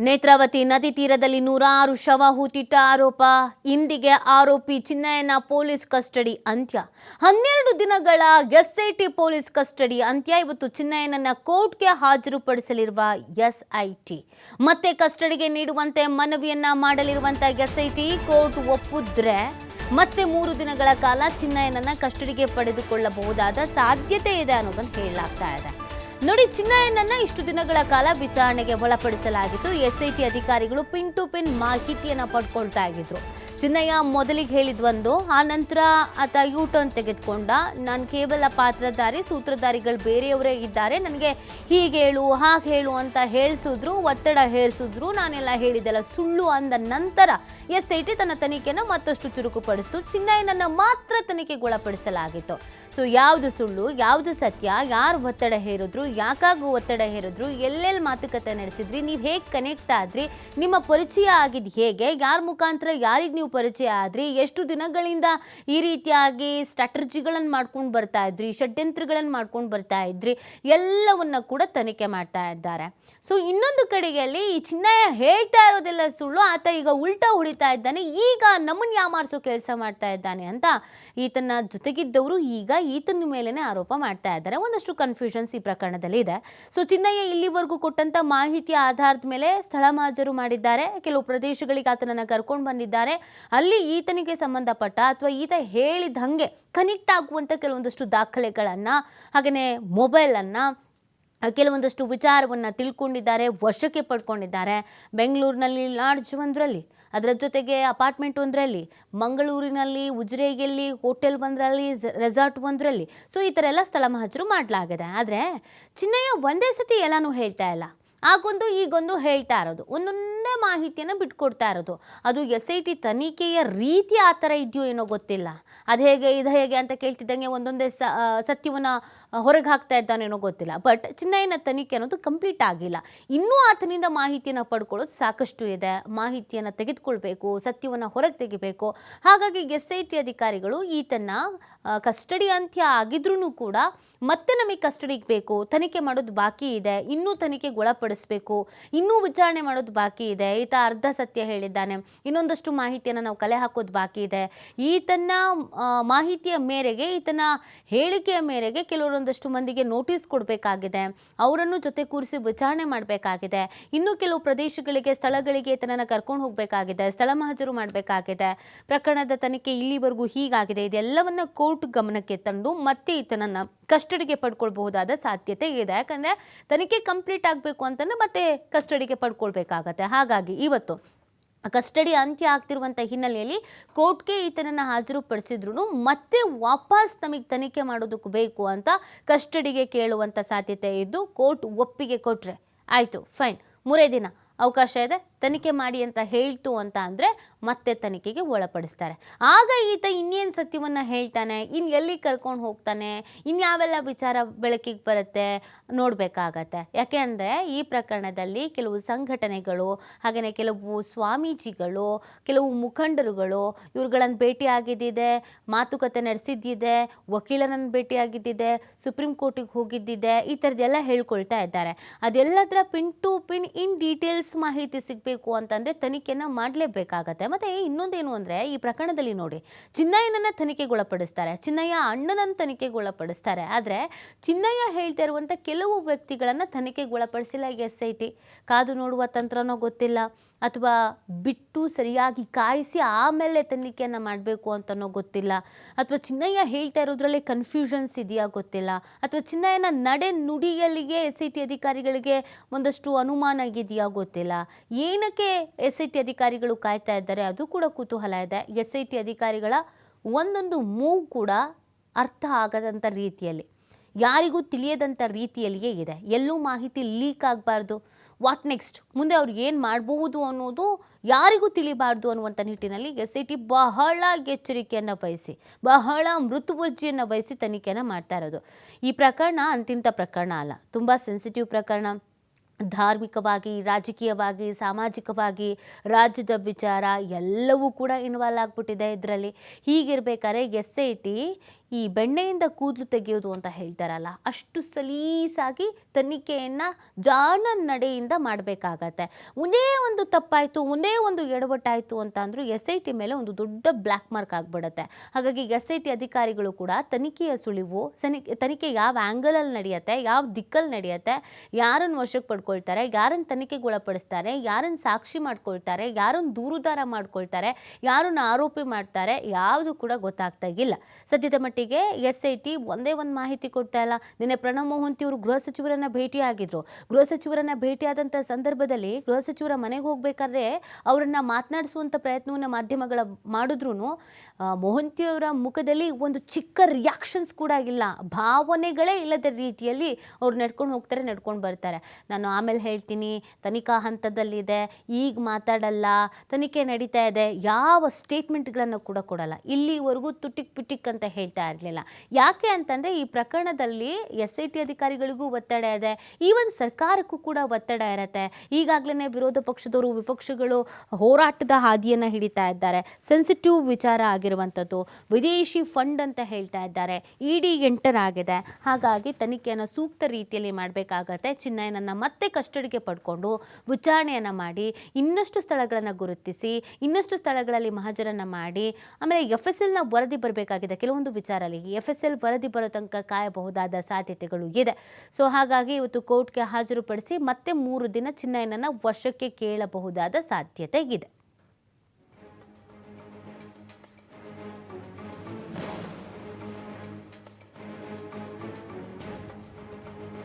ನೇತ್ರಾವತಿ ನದಿ ತೀರದಲ್ಲಿ ನೂರಾರು ಶವ ಹೂತಿಟ್ಟ ಆರೋಪ. ಇಂದಿಗೆ ಆರೋಪಿ ಚಿನ್ನಯ್ಯನ ಪೊಲೀಸ್ ಕಸ್ಟಡಿ ಅಂತ್ಯ. 12 ದಿನಗಳ ಎಸ್ಐಟಿ ಪೊಲೀಸ್ ಕಸ್ಟಡಿ ಅಂತ್ಯ. ಇವತ್ತು ಚಿನ್ನಯ್ಯನನ್ನ ಕೋರ್ಟ್ಗೆ ಹಾಜರುಪಡಿಸಲಿರುವ ಎಸ್ಐಟಿ ಮತ್ತೆ ಕಸ್ಟಡಿಗೆ ನೀಡುವಂತೆ ಮನವಿಯನ್ನ ಮಾಡಲಿರುವಂತ ಎಸ್ಐಟಿ ಕೋರ್ಟ್ ಒಪ್ಪಿದ್ರೆ ಮತ್ತೆ 3 ದಿನಗಳ ಕಾಲ ಚಿನ್ನಯ್ಯನನ್ನ ಕಸ್ಟಡಿಗೆ ಪಡೆದುಕೊಳ್ಳಬಹುದಾದ ಸಾಧ್ಯತೆ ಇದೆ ಅನ್ನೋದನ್ನು ಹೇಳಲಾಗ್ತಾ ಇದೆ. ನೋಡಿ, ಚಿನ್ನಯ್ಯನನ್ನ ಇಷ್ಟು ದಿನಗಳ ಕಾಲ ವಿಚಾರಣೆಗೆ ಒಳಪಡಿಸಲಾಗಿತ್ತು. ಎಸ್ಐಟಿ ಅಧಿಕಾರಿಗಳು ಪಿನ್ ಟು ಪಿನ್ ಮಾಹಿತಿಯನ್ನು ಪಡ್ಕೊಳ್ತಾ ಇದ್ರು. ಚಿನ್ನಯ್ಯ ಮೊದಲಿಗೆ ಹೇಳಿದ್ವೊಂದು, ಆ ನಂತರ ಆತ ಯೂಟರ್ನ್ ತೆಗೆದುಕೊಂಡ. ನಾನು ಕೇವಲ ಪಾತ್ರಧಾರಿ, ಸೂತ್ರಧಾರಿಗಳು ಬೇರೆಯವರೇ ಇದ್ದಾರೆ, ನನಗೆ ಹೀಗೆ ಹೇಳು ಹಾಗೆ ಹೇಳು ಅಂತ ಹೇಳಿಸಿದ್ರು, ಒತ್ತಡ ಹೇರಿಸಿದ್ರು, ನಾನೆಲ್ಲ ಹೇಳಿದೆಲ್ಲ ಸುಳ್ಳು ಅಂದ ನಂತರ ಎಸ್ಐಟಿ ತನ್ನ ತನಿಖೆಯನ್ನು ಮತ್ತಷ್ಟು ಚುರುಕುಪಡಿಸಿತು. ಚಿನ್ನಯ್ಯನನ್ನ ಮಾತ್ರ ತನಿಖೆಗೊಳಪಡಿಸಲಾಗಿತ್ತು. ಸೊ ಯಾವುದು ಸುಳ್ಳು, ಯಾವುದು ಸತ್ಯ, ಯಾರು ಒತ್ತಡ ಹೇರಿದ್ರು, ಯಾಕಾಗೂ ಒತ್ತಡ ಹೇರಿದ್ರು, ಎಲ್ಲೆಲ್ಲಿ ಮಾತುಕತೆ ನಡೆಸಿದ್ರಿ, ನೀವು ಹೇಗೆ ಕನೆಕ್ಟ್ ಆದ್ರಿ, ನಿಮ್ಮ ಪರಿಚಯ ಆಗಿದ್ದು ಹೇಗೆ, ಯಾರ ಮುಖಾಂತರ ಯಾರಿಗೆ ನೀವು ಪರಿಚಯ ಆದ್ರಿ, ಎಷ್ಟು ದಿನಗಳಿಂದ ಈ ರೀತಿಯಾಗಿ ಸ್ಟ್ರಾಟಜಿಗಳನ್ನು ಮಾಡ್ಕೊಂಡು ಬರ್ತಾ ಇದ್ರಿ, ಷಡ್ಯಂತ್ರಗಳನ್ನು ಮಾಡ್ಕೊಂಡು ಬರ್ತಾ ಇದ್ರಿ, ಎಲ್ಲವನ್ನ ಕೂಡ ತನಿಖೆ ಮಾಡ್ತಾ ಇದ್ದಾರೆ. ಸೊ ಇನ್ನೊಂದು ಕಡೆಯಲ್ಲಿ ಈ ಚಿನ್ನಯ್ಯ ಹೇಳ್ತಾ ಇರೋದೆಲ್ಲ ಸುಳ್ಳು, ಆತ ಈಗ ಉಲ್ಟಾ ಹೊಡಿತಾ ಇದ್ದಾನೆ, ಈಗ ನಮ್ಮನ್ನು ಯಾಮಾರಿಸೋ ಕೆಲಸ ಮಾಡ್ತಾ ಇದ್ದಾನೆ ಅಂತ ಈತನ ಜೊತೆಗಿದ್ದವರು ಈಗ ಈತನ ಮೇಲೇನೆ ಆರೋಪ ಮಾಡ್ತಾ ಇದ್ದಾರೆ. ಒಂದಷ್ಟು ಕನ್ಫ್ಯೂಷನ್ಸ್ ಈ ಪ್ರಕರಣದಲ್ಲಿ ಇದೆ. ಸೊ ಚಿನ್ನಯ್ಯ ಇಲ್ಲಿವರೆಗೂ ಕೊಟ್ಟಂತ ಮಾಹಿತಿಯ ಆಧಾರದ ಮೇಲೆ ಸ್ಥಳ ಮಹಾಜರು ಮಾಡಿದ್ದಾರೆ. ಕೆಲವು ಪ್ರದೇಶಗಳಿಗೆ ಆತನನ್ನು ಕರ್ಕೊಂಡು ಬಂದಿದ್ದಾರೆ. ಅಲ್ಲಿ ಈತನಿಗೆ ಸಂಬಂಧಪಟ್ಟ ಅಥವಾ ಈತ ಹೇಳಿದ ಹಾಗೆ ಕನೆಕ್ಟ್ ಆಗುವಂಥ ಕೆಲವೊಂದಷ್ಟು ದಾಖಲೆಗಳನ್ನು, ಹಾಗೆಯೇ ಮೊಬೈಲನ್ನು, ಕೆಲವೊಂದಷ್ಟು ವಿಚಾರವನ್ನು ತಿಳ್ಕೊಂಡಿದ್ದಾರೆ, ವಶಕ್ಕೆ ಪಡ್ಕೊಂಡಿದ್ದಾರೆ. ಬೆಂಗಳೂರಿನಲ್ಲಿ ಲಾಡ್ಜ್ ಒಂದರಲ್ಲಿ, ಅದರ ಜೊತೆಗೆ ಅಪಾರ್ಟ್ಮೆಂಟ್ ಒಂದರಲ್ಲಿ, ಮಂಗಳೂರಿನಲ್ಲಿ ಉಜಿರೆಯಲ್ಲಿ ಹೋಟೆಲ್ ಒಂದರಲ್ಲಿ, ರೆಸಾರ್ಟ್ ಒಂದರಲ್ಲಿ. ಸೊ ಈ ಥರ ಎಲ್ಲ ಸ್ಥಳ ಮಹಾಜರು ಮಾಡಲಾಗಿದೆ. ಆದರೆ ಚಿನ್ನಯ್ಯ ಒಂದೇ ಸತಿ ಎಲ್ಲನೂ ಹೇಳ್ತಾ ಇಲ್ಲ, ಆಗೊಂದು ಈಗೊಂದು ಹೇಳ್ತಾ ಇರೋದು, ಒಂದೊಂದೇ ಮಾಹಿತಿಯನ್ನು ಬಿಟ್ಕೊಡ್ತಾ ಇರೋದು. ಅದು ಎಸ್ಐಟಿ ತನಿಖೆಯ ರೀತಿ ಆ ಥರ ಇದೆಯೋ ಏನೋ ಗೊತ್ತಿಲ್ಲ. ಅದು ಹೇಗೆ ಇದು ಹೇಗೆ ಅಂತ ಕೇಳ್ತಿದ್ದಂಗೆ ಒಂದೊಂದೇ ಸತ್ಯವನ್ನು ಹೊರಗೆ ಹಾಕ್ತಾ ಇದ್ದಾನೇನೋ ಗೊತ್ತಿಲ್ಲ. ಬಟ್ ಚಿನ್ನಯ್ಯನ ತನಿಖೆ ಅನ್ನೋದು ಕಂಪ್ಲೀಟ್ ಆಗಿಲ್ಲ. ಇನ್ನೂ ಆತನಿಂದ ಮಾಹಿತಿಯನ್ನು ಪಡ್ಕೊಳ್ಳೋದು ಸಾಕಷ್ಟು ಇದೆ. ಮಾಹಿತಿಯನ್ನು ತೆಗೆದುಕೊಳ್ಬೇಕು, ಸತ್ಯವನ್ನು ಹೊರಗೆ ತೆಗಿಬೇಕು. ಹಾಗಾಗಿ ಎಸ್ಐಟಿ ಅಧಿಕಾರಿಗಳು ಈತನ ಕಸ್ಟಡಿ ಅಂತ್ಯ ಆಗಿದ್ರೂ ಕೂಡ ಮತ್ತೆ ನಮಗೆ ಕಸ್ಟಡಿಗೆ ಬೇಕು, ತನಿಖೆ ಮಾಡೋದು ಬಾಕಿ ಇದೆ, ಇನ್ನೂ ತನಿಖೆಗೆ ಒಳಪಡಿಸ್ಬೇಕು, ಇನ್ನೂ ವಿಚಾರಣೆ ಮಾಡೋದು ಬಾಕಿ ಇದೆ, ಈತ ಅರ್ಧ ಸತ್ಯ ಹೇಳಿದ್ದಾನೆ, ಇನ್ನೊಂದಷ್ಟು ಮಾಹಿತಿಯನ್ನು ನಾವು ಕಲೆ ಹಾಕೋದು ಬಾಕಿ ಇದೆ, ಈತನ ಮಾಹಿತಿಯ ಮೇರೆಗೆ, ಈತನ ಹೇಳಿಕೆಯ ಮೇರೆಗೆ ಕೆಲವೊಂದಷ್ಟು ಮಂದಿಗೆ ನೋಟಿಸ್ ಕೊಡಬೇಕಾಗಿದೆ, ಅವರನ್ನು ಜೊತೆ ಕೂರಿಸಿ ವಿಚಾರಣೆ ಮಾಡಬೇಕಾಗಿದೆ, ಇನ್ನೂ ಕೆಲವು ಪ್ರದೇಶಗಳಿಗೆ, ಸ್ಥಳಗಳಿಗೆ ಈತನನ್ನು ಕರ್ಕೊಂಡು ಹೋಗಬೇಕಾಗಿದೆ, ಸ್ಥಳ ಮಹಾಜರು ಮಾಡಬೇಕಾಗಿದೆ, ಪ್ರಕರಣದ ತನಿಖೆ ಇಲ್ಲಿವರೆಗೂ ಹೀಗಾಗಿದೆ, ಇದೆಲ್ಲವನ್ನ ಕೋರ್ಟ್ ಗಮನಕ್ಕೆ ತಂದು ಮತ್ತೆ ಈತನನ್ನು ಕಸ್ಟಡಿಗೆ ಪಡ್ಕೊಳ್ಬಹುದಾದ ಸಾಧ್ಯತೆ ಇದೆ. ಯಾಕಂದರೆ ತನಿಖೆ ಕಂಪ್ಲೀಟ್ ಆಗಬೇಕು ಅಂತಂದರೆ ಮತ್ತೆ ಕಸ್ಟಡಿಗೆ ಪಡ್ಕೊಳ್ಬೇಕಾಗತ್ತೆ. ಹಾಗಾಗಿ ಇವತ್ತು ಕಸ್ಟಡಿ ಅಂತ್ಯ ಆಗ್ತಿರುವಂಥ ಹಿನ್ನೆಲೆಯಲ್ಲಿ ಕೋರ್ಟ್ಗೆ ಈತನನ್ನು ಹಾಜರುಪಡಿಸಿದ್ರು ಮತ್ತೆ ವಾಪಸ್ ನಮಗೆ ತನಿಖೆ ಮಾಡೋದಕ್ಕೂ ಬೇಕು ಅಂತ ಕಸ್ಟಡಿಗೆ ಕೇಳುವಂಥ ಸಾಧ್ಯತೆ ಇದ್ದು, ಕೋರ್ಟ್ ಒಪ್ಪಿಗೆ ಕೊಟ್ಟರೆ ಆಯಿತು, ಫೈನ್, 3 ದಿನ ಅವಕಾಶ ಇದೆ, ತನಿಖೆ ಮಾಡಿ ಅಂತ ಹೇಳ್ತು ಅಂತ ಅಂದರೆ ಮತ್ತೆ ತನಿಖೆಗೆ ಒಳಪಡಿಸ್ತಾರೆ. ಆಗ ಈತ ಇನ್ನೇನು ಸತ್ಯವನ್ನು ಹೇಳ್ತಾನೆ, ಇನ್ನು ಎಲ್ಲಿ ಕರ್ಕೊಂಡು ಹೋಗ್ತಾನೆ, ಇನ್ಯಾವೆಲ್ಲ ವಿಚಾರ ಬೆಳಕಿಗೆ ಬರುತ್ತೆ ನೋಡಬೇಕಾಗತ್ತೆ. ಯಾಕೆ ಅಂದರೆ ಈ ಪ್ರಕರಣದಲ್ಲಿ ಕೆಲವು ಸಂಘಟನೆಗಳು, ಹಾಗೆಯೇ ಕೆಲವು ಸ್ವಾಮೀಜಿಗಳು, ಕೆಲವು ಮುಖಂಡರುಗಳು ಇವ್ರುಗಳನ್ನು ಭೇಟಿಯಾಗಿದ್ದಿದೆ, ಮಾತುಕತೆ ನಡೆಸಿದ್ದಿದೆ, ವಕೀಲರನ್ನು ಭೇಟಿಯಾಗಿದ್ದಿದೆ, ಸುಪ್ರೀಂ ಕೋರ್ಟಿಗೆ ಹೋಗಿದ್ದಿದೆ, ಈ ಥರದ್ದೆಲ್ಲ ಹೇಳ್ಕೊಳ್ತಾ ಇದ್ದಾರೆ. ಅದೆಲ್ಲದರ pin to pin in details ಮಾಹಿತಿ ಸಿಗಬೇಕು ಅಂತಂದರೆ ತನಿಖೆನ ಮಾಡಲೇಬೇಕಾಗತ್ತೆ. ಮತ್ತು ಇನ್ನೊಂದೇನು ಅಂದರೆ ಈ ಪ್ರಕರಣದಲ್ಲಿ ನೋಡಿ, ಚಿನ್ನಯ್ಯನನ್ನು ತನಿಖೆಗೊಳಪಡಿಸ್ತಾರೆ, ಚಿನ್ನಯ್ಯ ಅಣ್ಣನನ್ನು ತನಿಖೆಗೊಳಪಡಿಸ್ತಾರೆ. ಆದರೆ ಚಿನ್ನಯ್ಯ ಹೇಳ್ತಾ ಇರುವಂಥ ಕೆಲವು ವ್ಯಕ್ತಿಗಳನ್ನು ತನಿಖೆಗೊಳಪಡಿಸಿಲ್ಲ ಎಸ್ಐಟಿ. ಕಾದು ನೋಡುವ ತಂತ್ರನೋ ಗೊತ್ತಿಲ್ಲ, ಅಥವಾ ಬಿಟ್ಟು ಸರಿಯಾಗಿ ಕಾಯಿಸಿ ಆಮೇಲೆ ತನಿಖೆಯನ್ನು ಮಾಡಬೇಕು ಅಂತನೋ ಗೊತ್ತಿಲ್ಲ, ಅಥವಾ ಚಿನ್ನಯ್ಯ ಹೇಳ್ತಾ ಇರೋದ್ರಲ್ಲಿ ಕನ್ಫ್ಯೂಷನ್ಸ್ ಇದೆಯಾ ಗೊತ್ತಿಲ್ಲ, ಅಥವಾ ಚಿನ್ನಯ್ಯನ ನಡೆ ನುಡಿಯಲ್ಲಿಗೆ ಎಸ್ಐಟಿ ಅಧಿಕಾರಿಗಳಿಗೆ ಒಂದಷ್ಟು ಅನುಮಾನ ಇದೆಯಾ ಗೊತ್ತಿಲ್ಲ. ಏನಕ್ಕೆ ಎಸ್ಐಟಿ ಅಧಿಕಾರಿಗಳು ಕಾಯ್ತಾ ಇದ್ದಾರೆ ಅದು ಕೂಡ ಕುತೂಹಲ ಇದೆ. ಎಸ್ಐಟಿ ಅಧಿಕಾರಿಗಳ ಒಂದೊಂದು ಮೂವ್ ಕೂಡ ಅರ್ಥ ಆಗದಂಥ ರೀತಿಯಲ್ಲಿ, ಯಾರಿಗೂ ತಿಳಿಯದಂಥ ರೀತಿಯಲ್ಲಿಯೇ ಇದೆ. ಎಲ್ಲೂ ಮಾಹಿತಿ ಲೀಕ್ ಆಗಬಾರ್ದು, ವಾಟ್ ನೆಕ್ಸ್ಟ್, ಮುಂದೆ ಅವ್ರು ಏನು ಮಾಡಬಹುದು ಅನ್ನೋದು ಯಾರಿಗೂ ತಿಳಿಬಾರ್ದು ಅನ್ನುವಂಥ ನಿಟ್ಟಿನಲ್ಲಿ ಎಸ್ಐಟಿ ಬಹಳ ಎಚ್ಚರಿಕೆಯನ್ನು ವಹಿಸಿ, ಬಹಳ ಮೃತುವರ್ಜಿಯನ್ನು ವಹಿಸಿ ತನಿಖೆಯನ್ನು ಮಾಡ್ತಾ ಇರೋದು. ಈ ಪ್ರಕರಣ ಅಂತಿಂಥ ಪ್ರಕರಣ ಅಲ್ಲ, ತುಂಬ ಸೆನ್ಸಿಟಿವ್ ಪ್ರಕರಣ. ಧಾರ್ಮಿಕವಾಗಿ, ರಾಜಕೀಯವಾಗಿ, ಸಾಮಾಜಿಕವಾಗಿ, ರಾಜ್ಯದ ವಿಚಾರ ಎಲ್ಲವೂ ಕೂಡ ಇನ್ವಾಲ್ವ್ ಆಗಿಬಿಟ್ಟಿದೆ ಇದರಲ್ಲಿ. ಹೀಗಿರಬೇಕಾದ್ರೆ SIT ಈ ಬೆಣ್ಣೆಯಿಂದ ಕೂದಲು ತೆಗೆಯೋದು ಅಂತ ಹೇಳ್ತಾರಲ್ಲ, ಅಷ್ಟು ಸಲೀಸಾಗಿ ತನಿಖೆಯನ್ನು ಜಾಣ ನಡೆಯಿಂದ ಮಾಡಬೇಕಾಗತ್ತೆ. ಒಂದೇ ಒಂದು ತಪ್ಪಾಯಿತು, ಒಂದೇ ಒಂದು ಎಡವಟ್ಟಾಯಿತು ಅಂತ ಅಂದರೂ SIT ಮೇಲೆ ಒಂದು ದೊಡ್ಡ ಬ್ಲ್ಯಾಕ್ ಮಾರ್ಕ್ ಆಗಿಬಿಡುತ್ತೆ. ಹಾಗಾಗಿ SIT ಅಧಿಕಾರಿಗಳು ಕೂಡ ತನಿಖೆಯ ಸುಳಿವು, ತನಿಖೆ ಯಾವ ಆ್ಯಂಗಲಲ್ಲಿ ನಡೆಯುತ್ತೆ, ಯಾವ ದಿಕ್ಕಲ್ಲಿ ನಡೆಯುತ್ತೆ, ಯಾರನ್ನು ವಶಕ್ಕೆ ಪಡ್ಕೊಳ್ತಾರೆ, ಯಾರನ್ನು ತನಿಖೆಗೆ ಒಳಪಡಿಸ್ತಾರೆ, ಯಾರನ್ನು ಸಾಕ್ಷಿ ಮಾಡ್ಕೊಳ್ತಾರೆ, ಯಾರನ್ನು ದೂರುದಾರ ಮಾಡ್ಕೊಳ್ತಾರೆ, ಯಾರನ್ನು ಆರೋಪಿ ಮಾಡ್ತಾರೆ, ಯಾವುದು ಕೂಡ ಗೊತ್ತಾಗ್ತಾ ಇಲ್ಲ. ಸದ್ಯದ ಮಟ್ಟಿಗೆ SIT ಒಂದೇ ಒಂದು ಮಾಹಿತಿ ಕೊಡ್ತಾ ಇಲ್ಲ. ನಿನ್ನೆ ಪ್ರಣವ್ ಮೊಹಂತಿ ಅವರು ಗೃಹ ಸಚಿವರನ್ನ ಭೇಟಿಯಾಗಿದ್ರು. ಗೃಹ ಸಚಿವರನ್ನ ಭೇಟಿಯಾದಂಥ ಸಂದರ್ಭದಲ್ಲಿ ಗೃಹ ಸಚಿವರ ಮನೆಗೆ ಹೋಗ್ಬೇಕಾದ್ರೆ ಅವರನ್ನ ಮಾತನಾಡಿಸುವಂಥ ಪ್ರಯತ್ನವನ್ನು ಮಾಧ್ಯಮಗಳ ಮಾಡಿದ್ರು ಮೊಹಂತಿಯವರ ಮುಖದಲ್ಲಿ ಒಂದು ಚಿಕ್ಕ ರಿಯಾಕ್ಷನ್ಸ್ ಕೂಡ ಇಲ್ಲ, ಭಾವನೆಗಳೇ ಇಲ್ಲದ ರೀತಿಯಲ್ಲಿ ಅವ್ರು ನಡ್ಕೊಂಡು ಬರ್ತಾರೆ. ನಾನು ಆಮೇಲೆ ಹೇಳ್ತೀನಿ, ತನಿಖಾ ಹಂತದಲ್ಲಿದೆ, ಈಗ ಮಾತಾಡಲ್ಲ, ತನಿಖೆ ನಡೀತಾ ಇದೆ, ಯಾವ ಸ್ಟೇಟ್ಮೆಂಟ್ಗಳನ್ನು ಕೂಡ ಕೊಡಲ್ಲ. ಇಲ್ಲಿವರೆಗೂ ತುಟಿಕ್ ಪಿಟಿಕ್ ಅಂತ ಹೇಳ್ತಾ ಇರಲಿಲ್ಲ. ಯಾಕೆ ಅಂತಂದರೆ ಈ ಪ್ರಕರಣದಲ್ಲಿ SIT ಅಧಿಕಾರಿಗಳಿಗೂ ಒತ್ತಡ ಇದೆ, ಈವನ್ ಸರ್ಕಾರಕ್ಕೂ ಕೂಡ ಒತ್ತಡ ಇರುತ್ತೆ. ಈಗಾಗಲೇ ವಿರೋಧ ಪಕ್ಷದವರು, ವಿಪಕ್ಷಗಳು ಹೋರಾಟದ ಹಾದಿಯನ್ನು ಹಿಡಿತಾ ಇದ್ದಾರೆ. ಸೆನ್ಸಿಟಿವ್ ವಿಚಾರ ಆಗಿರುವಂಥದ್ದು, ವಿದೇಶಿ ಫಂಡ್ ಅಂತ ಹೇಳ್ತಾ ಇದ್ದಾರೆ, ED ಎಂಟರ್ ಆಗಿದೆ. ಹಾಗಾಗಿ ತನಿಖೆಯನ್ನು ಸೂಕ್ತ ರೀತಿಯಲ್ಲಿ ಮಾಡಬೇಕಾಗತ್ತೆ. ಚಿನ್ನಯ್ಯನನ್ನು ಮತ್ತೆ ಕಸ್ಟಡಿಗೆ ಪಡ್ಕೊಂಡು ವಿಚಾರಣೆಯನ್ನು ಮಾಡಿ, ಇನ್ನಷ್ಟು ಸ್ಥಳಗಳನ್ನು ಗುರುತಿಸಿ, ಇನ್ನಷ್ಟು ಸ್ಥಳಗಳಲ್ಲಿ ಮಹಜರನ್ನು ಮಾಡಿ, ಆಮೇಲೆ FSLನ ವರದಿ ಬರಬೇಕಾಗಿದೆ. ಕೆಲವೊಂದು ವಿಚಾರಲ್ಲಿ FSL ವರದಿ ಬರೋ ತನಕ ಕಾಯಬಹುದಾದ ಸಾಧ್ಯತೆಗಳು ಇದೆ. ಸೊ ಹಾಗಾಗಿ ಇವತ್ತು ಕೋರ್ಟ್ಗೆ ಹಾಜರುಪಡಿಸಿ ಮತ್ತೆ 3 ದಿನ ಚಿನ್ನಯ್ಯನನ್ನು ವಶಕ್ಕೆ ಕೇಳಬಹುದಾದ ಸಾಧ್ಯತೆ ಇದೆ.